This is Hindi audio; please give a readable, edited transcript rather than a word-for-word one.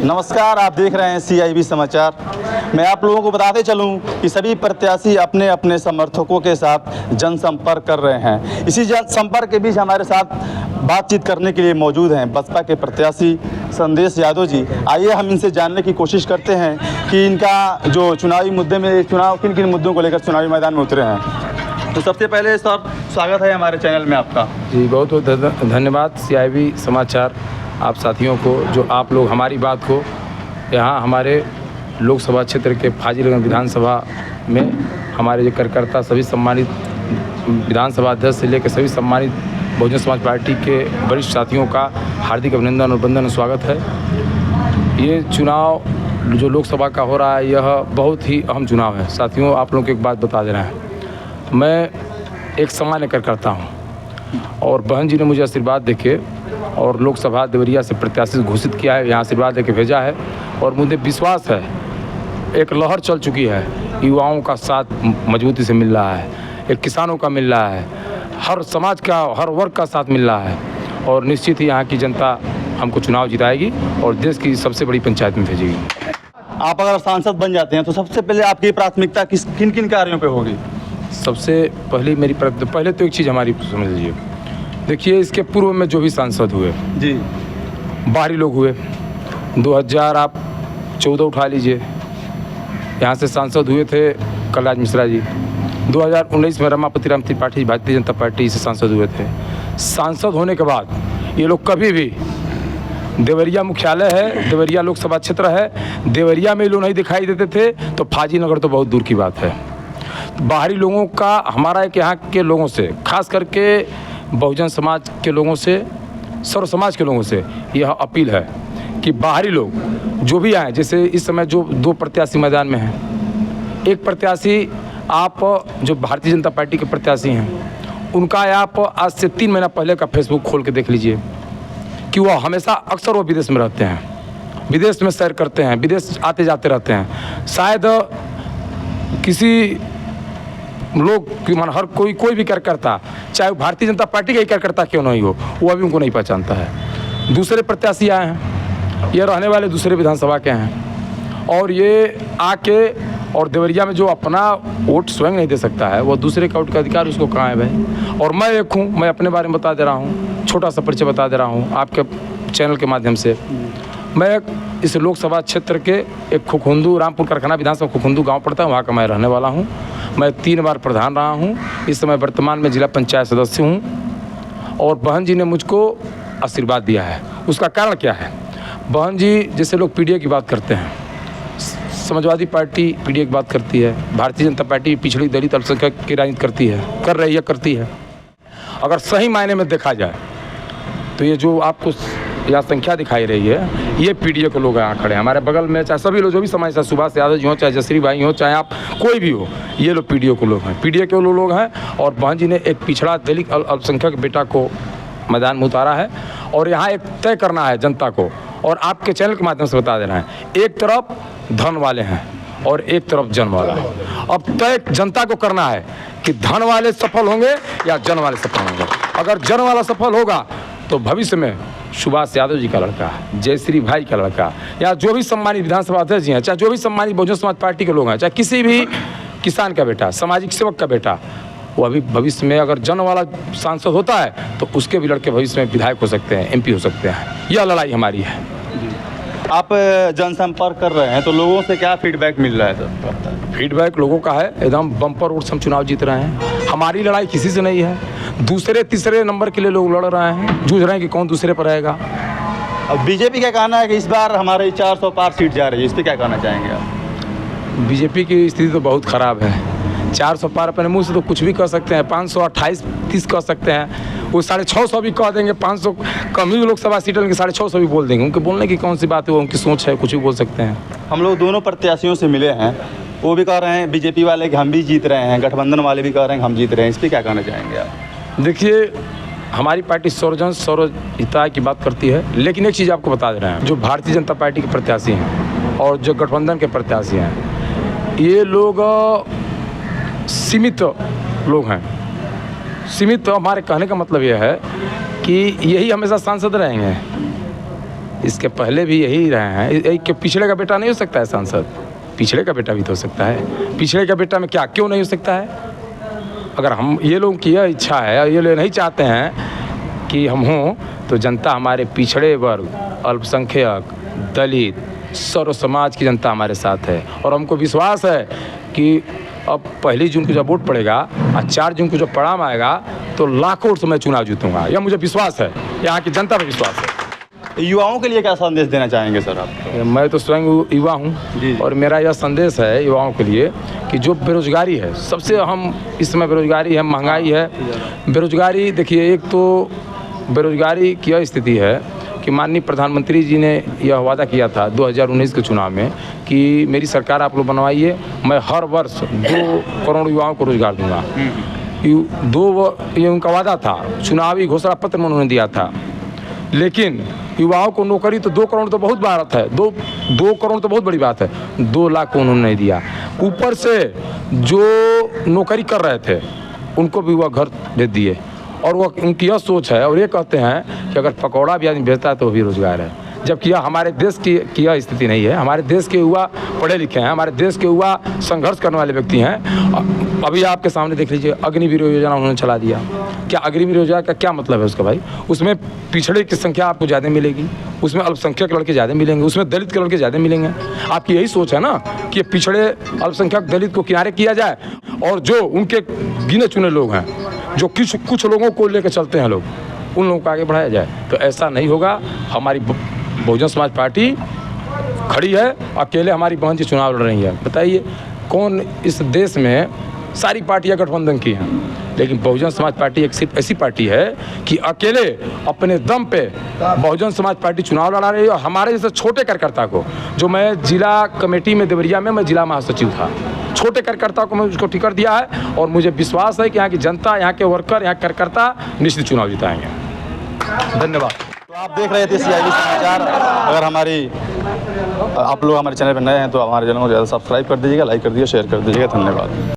नमस्कार, आप देख रहे हैं CIB समाचार। मैं आप लोगों को बताते चलूं कि सभी प्रत्याशी अपने अपने समर्थकों के साथ जनसंपर्क कर रहे हैं। इसी जनसंपर्क के बीच हमारे साथ बातचीत करने के लिए मौजूद हैं बसपा के प्रत्याशी संदेश यादव जी। आइए हम इनसे जानने की कोशिश करते हैं कि इनका जो चुनावी मुद्दे में किन किन मुद्दों को लेकर चुनावी मैदान में उतरे हैं। तो सबसे पहले सर, स्वागत है हमारे चैनल में आपका। जी, बहुत बहुत धन्यवाद CIB समाचार आप साथियों को, जो आप लोग हमारी बात को यहाँ हमारे लोकसभा क्षेत्र के फाजिलगंज विधानसभा में हमारे जो कार्यकर्ता सभी सम्मानित विधानसभा अध्यक्ष से लेकर सभी सम्मानित बहुजन समाज पार्टी के वरिष्ठ साथियों का हार्दिक अभिनंदन और वंदन स्वागत है। ये चुनाव जो लोकसभा का हो रहा है, यह बहुत ही अहम चुनाव है। साथियों, आप लोगों को एक बात बता देना है, मैं एक सामान्य कार्यकर्ता हूँ और बहन जी ने मुझे आशीर्वाद देके और लोकसभा देवरिया से प्रत्याशी घोषित किया है, यहाँ आशीर्वाद देके भेजा है और मुझे विश्वास है एक लहर चल चुकी है, युवाओं का साथ मजबूती से मिल रहा है, एक किसानों का मिल रहा है, हर समाज का हर वर्ग का साथ मिल रहा है और निश्चित ही यहाँ की जनता हमको चुनाव जिताएगी और देश की सबसे बड़ी पंचायत में भेजेगी। आप अगर सांसद बन जाते हैं तो सबसे पहले आपकी प्राथमिकता किन किन कार्यों पे होगी? सबसे पहले पहले तो एक चीज़ हमारी समझ लीजिए, देखिए इसके पूर्व में जो भी सांसद हुए जी, बाहरी लोग हुए, 2014 उठा लीजिए, यहाँ से सांसद हुए थे कलराज मिश्रा जी। 2019 में रमापति राम त्रिपाठी भारतीय जनता पार्टी से सांसद हुए थे। सांसद होने के बाद ये लोग कभी भी देवरिया मुख्यालय है, देवरिया लोकसभा क्षेत्र है, देवरिया में ये लोग नहीं दिखाई देते थे, तो फाजिलनगर तो बहुत दूर की बात है। बाहरी लोगों का हमारा एक यहाँ के लोगों से, खास करके बहुजन समाज के लोगों से, सर्व समाज के लोगों से यह अपील है कि बाहरी लोग जो भी आए, जैसे इस समय जो 2 प्रत्याशी मैदान में हैं, एक प्रत्याशी आप जो भारतीय जनता पार्टी के प्रत्याशी हैं उनका आप आज से 3 महीना पहले का फेसबुक खोल के देख लीजिए कि वो हमेशा अक्सर वो विदेश में रहते हैं, विदेश में सैर करते हैं, विदेश आते जाते रहते हैं। शायद किसी लोग कि मान हर कोई भी कार्यकर्ता, चाहे वो भारतीय जनता पार्टी का ही कार्यकर्ता क्यों नहीं हो, वो अभी उनको नहीं पहचानता है। दूसरे प्रत्याशी आए हैं, ये रहने वाले दूसरे विधानसभा के हैं और ये आके और देवरिया में जो अपना वोट स्वयं नहीं दे सकता है, वो दूसरे का वोट का अधिकार उसको कहाँ है भाई। और मैं एक हूँ, मैं अपने बारे में बता दे रहा हूँ, छोटा सा परिचय बता दे रहा हूँ आपके चैनल के माध्यम से। मैं इस लोकसभा क्षेत्र के एक खुखुंदू, रामपुर कारखाना विधानसभा खुखुंदू गाँव पड़ता है, वहाँ का मैं रहने वाला हूँ। मैं 3 बार प्रधान रहा हूँ, इस समय वर्तमान में जिला पंचायत सदस्य हूँ और बहन जी ने मुझको आशीर्वाद दिया है। उसका कारण क्या है? बहन जी, जैसे लोग PDA की बात करते हैं, समाजवादी पार्टी PDA की बात करती है, भारतीय जनता पार्टी पिछड़ी दलित अल्पसंख्यक की राजनीति करती है, कर रही है, करती है। अगर सही मायने में देखा जाए तो ये जो आपको यहाँ संख्या दिखाई रही है, ये PDA के लोग यहाँ खड़े हैं हमारे बगल में, चाहे सभी लोग जो भी समाज से, सुभाष यादव जी हो, चाहे जसरी भाई हो, चाहे आप कोई भी हो, ये लोग PDA के लोग हैं, PDA के लोग हैं। और बहन जी ने एक पिछड़ा दलित अल्पसंख्यक बेटा को मैदान में उतारा है और यहाँ एक तय करना है जनता को, और आपके चैनल के माध्यम से बता देना है, एक तरफ धन वाले हैं और एक तरफ जन वाला है। अब तय जनता को करना है कि धन वाले सफल होंगे या जन वाले सफल होंगे। अगर जन वाला सफल होगा तो भविष्य में सुभाष यादव जी का लड़का, जयश्री भाई का लड़का, या जो भी सम्मानित विधानसभा अध्यक्ष जी हैं, चाहे जो भी सम्मानित बहुजन समाज पार्टी के लोग हैं, चाहे किसी भी किसान का बेटा, सामाजिक सेवक का बेटा, वो अभी भविष्य में अगर जन वाला सांसद होता है तो उसके भी लड़के भविष्य में विधायक हो सकते हैं, MP हो सकते हैं। यह लड़ाई हमारी है। आप जनसंपर्क कर रहे हैं तो लोगों से क्या फीडबैक मिल रहा है सर? फीडबैक लोगों का है एकदम बम्पर वोट से हम चुनाव जीत रहे हैं। हमारी लड़ाई किसी से नहीं है, दूसरे तीसरे नंबर के लिए लोग लड़ रहे हैं, जूझ रहे हैं कि कौन दूसरे पर आएगा। अब बीजेपी का कहना है कि इस बार हमारे 400 पार सीट जा रही है, इस पर क्या कहना चाहेंगे आप? बीजेपी की स्थिति तो बहुत ख़राब है। 400 पार अपने मुँह से तो कुछ भी कर सकते हैं, 528-30 कर सकते हैं, वो 650 भी कह देंगे, 500 कम ही लोकसभा सीट लेंगे, 650 भी बोल देंगे। उनके बोलने की कौन सी बात है, वो उनकी सोच है, कुछ भी बोल सकते हैं। हम लोग दोनों प्रत्याशियों से मिले हैं, वो भी कह रहे हैं बीजेपी वाले कि हम भी जीत रहे हैं, गठबंधन वाले भी कह रहे हैं हम जीत रहे हैं, इस पर क्या कहना चाहेंगे आप? देखिए, हमारी पार्टी सर्वजन सर्वहिताय की बात करती है, लेकिन एक चीज़ आपको बता दे रहे हैं, जो भारतीय जनता पार्टी के प्रत्याशी हैं और जो गठबंधन के प्रत्याशी हैं, ये लोग सीमित लोग हैं। सीमित हमारे कहने का मतलब यह है कि यही हमेशा सांसद रहेंगे, इसके पहले भी यही रहे हैं। एक के पिछड़े का बेटा नहीं हो सकता है सांसद, पिछड़े का बेटा भी तो हो सकता है। पिछड़े का बेटा में क्या क्यों नहीं हो सकता है? अगर हम ये लोगों की यह इच्छा है, ये लोग नहीं चाहते हैं कि हम हों, तो जनता हमारे पिछड़े वर्ग, अल्पसंख्यक, दलित, सर्व समाज की जनता हमारे साथ है। और हमको विश्वास है कि अब 1 जून को जब वोट पड़ेगा और 4 जून को जब परिणाम आएगा तो लाखों वोट से मैं चुनाव जीतूंगा। यह मुझे विश्वास है, यहाँ की जनता पर विश्वास है। युवाओं के लिए क्या संदेश देना चाहेंगे सर आप? मैं तो स्वयं युवा हूँ और मेरा यह संदेश है युवाओं के लिए कि जो बेरोजगारी है, सबसे अहम इस समय बेरोजगारी है, महंगाई है। बेरोजगारी देखिए, एक तो बेरोजगारी की यह स्थिति है कि माननीय प्रधानमंत्री जी ने यह वादा किया था 2019 के चुनाव में कि मेरी सरकार आप लोग बनवाइए, मैं हर वर्ष 2 करोड़ युवाओं को रोजगार दूंगा। ये उनका वादा था, चुनावी घोषणा पत्र में उन्होंने दिया था। लेकिन युवाओं को नौकरी तो 2 करोड़ तो बहुत बात है, 2 करोड़ तो बहुत बड़ी बात है, 2 लाख को उन्होंने नहीं दिया। ऊपर से जो नौकरी कर रहे थे उनको भी वह घर दे दिए। और वह उनकी यह सोच है और ये कहते हैं कि अगर पकौड़ा भी आदमी बेचता है तो भी रोजगार है, जबकि यह हमारे देश की यह स्थिति नहीं है। हमारे देश के युवा पढ़े लिखे हैं, हमारे देश के युवा संघर्ष करने वाले व्यक्ति हैं। अभी आपके सामने देख लीजिए, अग्निवीर योजना उन्होंने चला दिया। क्या अग्निवीर योजना का क्या मतलब है उसका भाई? उसमें पिछड़े की संख्या आपको ज़्यादा मिलेगी, उसमें अल्पसंख्यक लड़के ज़्यादा मिलेंगे, उसमें दलित के लड़के ज़्यादा मिलेंगे। आपकी यही सोच है ना कि पिछड़े अल्पसंख्यक दलित को किनारे किया जाए और जो उनके गिने चुने लोग हैं, जो कुछ लोगों को लेकर चलते हैं लोग, उन लोगों को आगे बढ़ाया जाए। तो ऐसा नहीं होगा। हमारी बहुजन समाज पार्टी खड़ी है, अकेले हमारी बहन जी चुनाव लड़ रही है। बताइए कौन इस देश में, सारी पार्टियां गठबंधन की हैं, लेकिन बहुजन समाज पार्टी एक सिर्फ ऐसी पार्टी है कि अकेले अपने दम पे बहुजन समाज पार्टी चुनाव लड़ा रही है। और हमारे जैसे छोटे कार्यकर्ता को, जो मैं जिला कमेटी में देवरिया में मैं जिला महासचिव था, छोटे कार्यकर्ता को मैं उसको टिकट दिया है और मुझे विश्वास है कि यहाँ की जनता, यहाँ के वर्कर, यहाँ कार्यकर्ता निश्चित चुनाव जिताएंगे। धन्यवाद। तो आप देख रहे थे CIB समाचार। अगर आप लोग हमारे चैनल पर नए हैं तो हमारे चैनल को ज़्यादा सब्सक्राइब कर दीजिएगा, लाइक कर दीजिएगा, शेयर कर दीजिएगा। धन्यवाद।